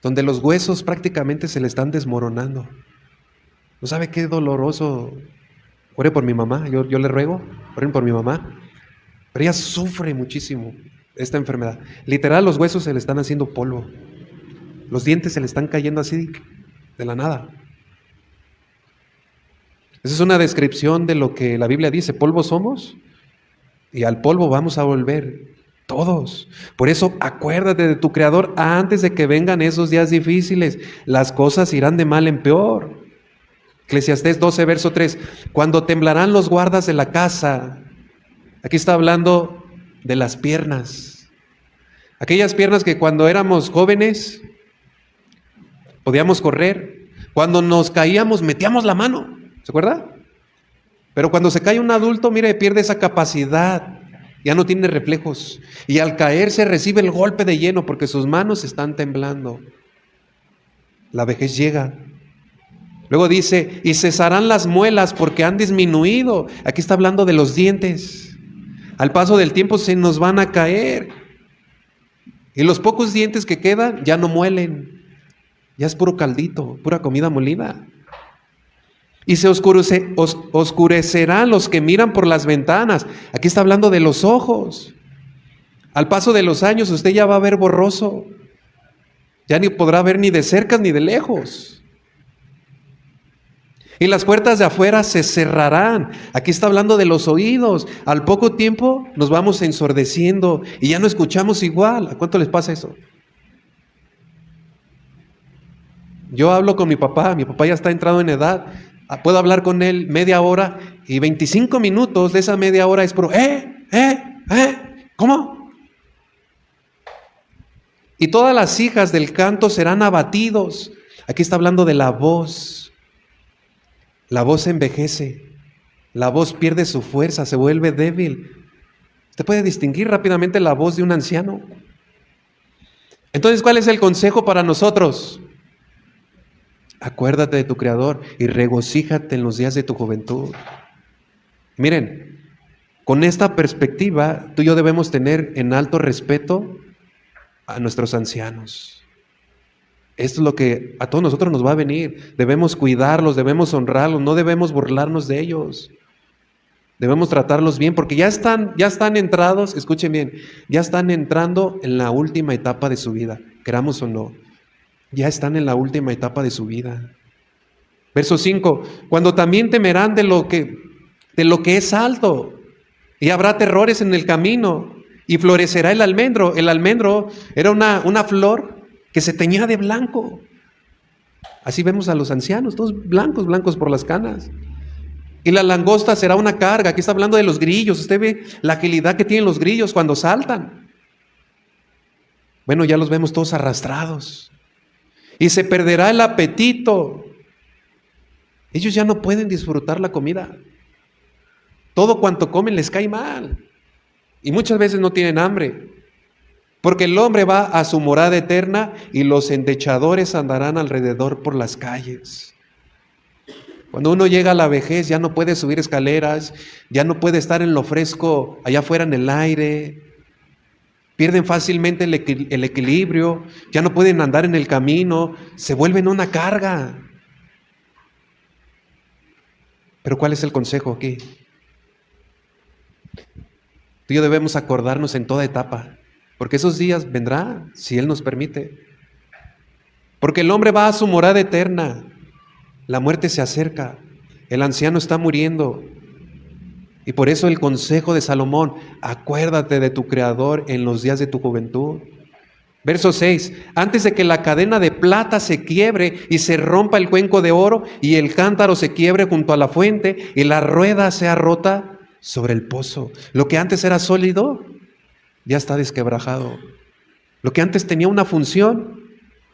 donde los huesos prácticamente se le están desmoronando. ¿No sabe qué doloroso? Ore por mi mamá, yo le ruego, oren por mi mamá. Pero ella sufre muchísimo esta enfermedad. Literal, los huesos se le están haciendo polvo. Los dientes se le están cayendo así de la nada. Esa es una descripción de lo que la Biblia dice. Polvo somos y al polvo vamos a volver todos. Por eso acuérdate de tu Creador antes de que vengan esos días difíciles. Las cosas irán de mal en peor. Eclesiastés 12, verso 3. Cuando temblarán los guardas de la casa. Aquí está hablando de las piernas. Aquellas piernas que cuando éramos jóvenes podíamos correr. Cuando nos caíamos metíamos la mano. ¿Se acuerda? Pero cuando se cae un adulto, mire, pierde esa capacidad. Ya no tiene reflejos. Y al caerse recibe el golpe de lleno porque sus manos están temblando. La vejez llega. Luego dice, y cesarán las muelas porque han disminuido. Aquí está hablando de los dientes. Al paso del tiempo se nos van a caer. Y los pocos dientes que quedan ya no muelen. Ya es puro caldito, pura comida molida. Y se oscurecerán los que miran por las ventanas. Aquí está hablando de los ojos. Al paso de los años usted ya va a ver borroso. Ya ni podrá ver ni de cerca ni de lejos. Y las puertas de afuera se cerrarán. Aquí está hablando de los oídos. Al poco tiempo nos vamos ensordeciendo y ya no escuchamos igual. ¿A cuánto les pasa eso? Yo hablo con mi papá ya está entrado en edad. Puedo hablar con él media hora y 25 minutos de esa media hora es puro ¿cómo? Y todas las hijas del canto serán abatidos. Aquí está hablando de la voz. La voz envejece, la voz pierde su fuerza, se vuelve débil. Usted puede distinguir rápidamente la voz de un anciano. Entonces, ¿cuál es el consejo para nosotros? Acuérdate de tu Creador y regocíjate en los días de tu juventud. Miren, con esta perspectiva, tú y yo debemos tener en alto respeto a nuestros ancianos. Esto es lo que a todos nosotros nos va a venir. Debemos cuidarlos, debemos honrarlos, no debemos burlarnos de ellos. Debemos tratarlos bien porque ya están entrados, escuchen bien, ya están entrando en la última etapa de su vida, queramos o no. Ya están en la última etapa de su vida. Verso 5, cuando también temerán de lo que es alto, y habrá terrores en el camino, y florecerá el almendro. El almendro era una flor que se teñía de blanco. Así vemos a los ancianos, todos blancos por las canas. Y la langosta será una carga. Aquí está hablando de los grillos. Usted ve la agilidad que tienen los grillos cuando saltan. Bueno, ya los vemos todos arrastrados. Y se perderá el apetito. Ellos ya no pueden disfrutar la comida. Todo cuanto comen les cae mal. Y muchas veces no tienen hambre. Porque el hombre va a su morada eterna y los endechadores andarán alrededor por las calles. Cuando uno llega a la vejez ya no puede subir escaleras, ya no puede estar en lo fresco, allá afuera en el aire. Pierden fácilmente el equilibrio, ya no pueden andar en el camino, se vuelven una carga. Pero ¿cuál es el consejo aquí? Tú y yo debemos acordarnos en toda etapa. Porque esos días vendrán, si Él nos permite. Porque el hombre va a su morada eterna. La muerte se acerca. El anciano está muriendo. Y por eso el consejo de Salomón, acuérdate de tu Creador en los días de tu juventud. Verso 6, antes de que la cadena de plata se quiebre y se rompa el cuenco de oro y el cántaro se quiebre junto a la fuente y la rueda sea rota sobre el pozo. Lo que antes era sólido, ya está desquebrajado. Lo que antes tenía una función,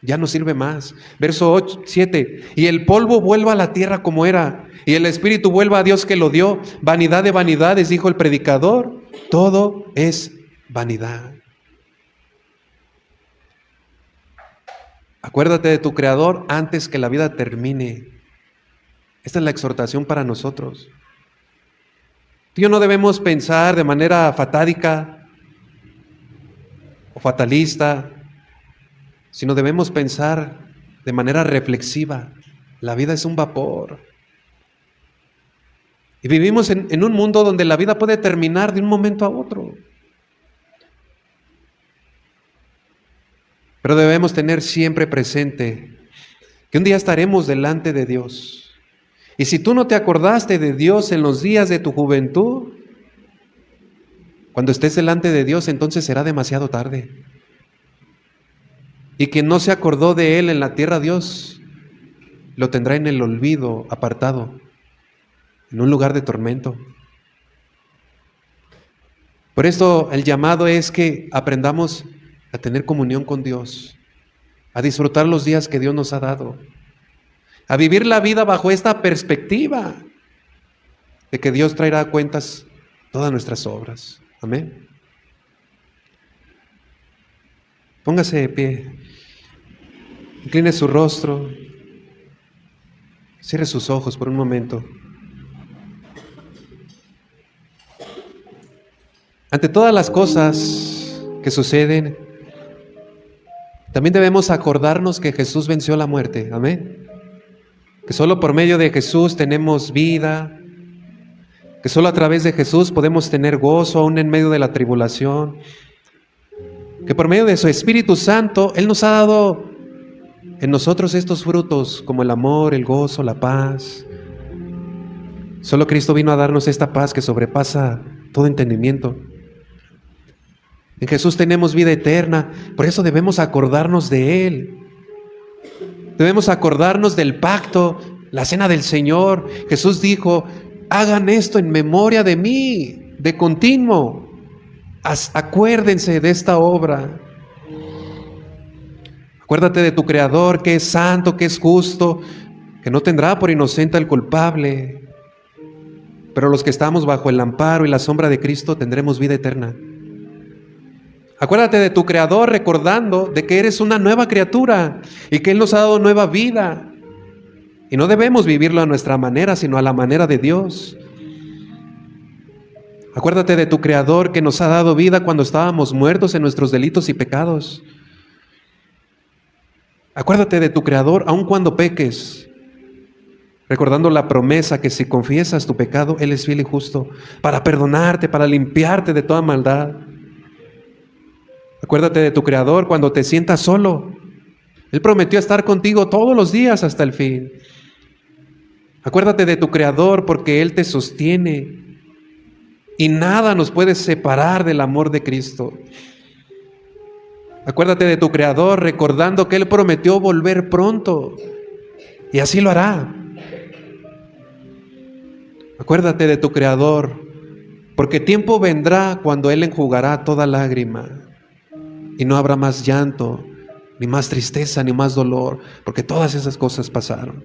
ya no sirve más. Verso 7, y el polvo vuelva a la tierra como era, y el espíritu vuelva a Dios que lo dio. Vanidad de vanidades, dijo el predicador, todo es vanidad. Acuérdate de tu Creador antes que la vida termine. Esta es la exhortación para nosotros. Tú y yo no debemos pensar de manera fatádica o fatalista, sino debemos pensar de manera reflexiva. La vida es un vapor. Y vivimos en un mundo donde la vida puede terminar de un momento a otro. Pero debemos tener siempre presente que un día estaremos delante de Dios. Y si tú no te acordaste de Dios en los días de tu juventud, cuando estés delante de Dios, entonces será demasiado tarde. Y quien no se acordó de Él en la tierra, Dios lo tendrá en el olvido, apartado, en un lugar de tormento. Por esto el llamado es que aprendamos a tener comunión con Dios, a disfrutar los días que Dios nos ha dado, a vivir la vida bajo esta perspectiva de que Dios traerá a cuentas todas nuestras obras. Amén. Póngase de pie, incline su rostro, cierre sus ojos por un momento. Ante todas las cosas que suceden, también debemos acordarnos que Jesús venció la muerte. Amén. Que solo por medio de Jesús tenemos vida, que solo a través de Jesús podemos tener gozo aún en medio de la tribulación, que por medio de su Espíritu Santo Él nos ha dado en nosotros estos frutos como el amor, el gozo, la paz. Solo Cristo vino a darnos esta paz que sobrepasa todo entendimiento. En Jesús tenemos vida eterna, por eso debemos acordarnos de Él. Debemos acordarnos del pacto, la cena del Señor. Jesús dijo, hagan esto en memoria de mí, de continuo. Acuérdense de esta obra. Acuérdate de tu Creador, que es santo, que es justo, que no tendrá por inocente al culpable. Pero los que estamos bajo el amparo y la sombra de Cristo tendremos vida eterna. Acuérdate de tu Creador recordando de que eres una nueva criatura y que Él nos ha dado nueva vida. Y no debemos vivirlo a nuestra manera, sino a la manera de Dios. Acuérdate de tu Creador que nos ha dado vida cuando estábamos muertos en nuestros delitos y pecados. Acuérdate de tu Creador aun cuando peques, recordando la promesa que si confiesas tu pecado, Él es fiel y justo para perdonarte, para limpiarte de toda maldad. Acuérdate de tu Creador cuando te sientas solo. Él prometió estar contigo todos los días hasta el fin. Acuérdate de tu Creador porque Él te sostiene y nada nos puede separar del amor de Cristo. Acuérdate de tu Creador recordando que Él prometió volver pronto y así lo hará. Acuérdate de tu Creador porque tiempo vendrá cuando Él enjugará toda lágrima. Y no habrá más llanto, ni más tristeza, ni más dolor, porque todas esas cosas pasaron.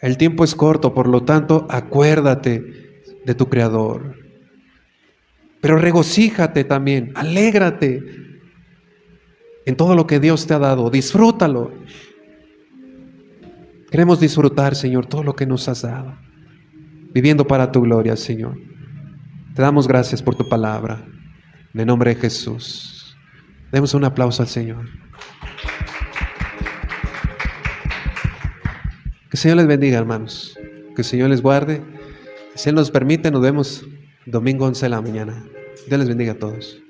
El tiempo es corto, por lo tanto, acuérdate de tu Creador. Pero regocíjate también, alégrate en todo lo que Dios te ha dado, disfrútalo. Queremos disfrutar, Señor, todo lo que nos has dado, viviendo para tu gloria, Señor. Te damos gracias por tu palabra. En el nombre de Jesús. Demos un aplauso al Señor. Que el Señor les bendiga, hermanos. Que el Señor les guarde. Si Él nos permite, nos vemos domingo 11 de la mañana. Dios les bendiga a todos.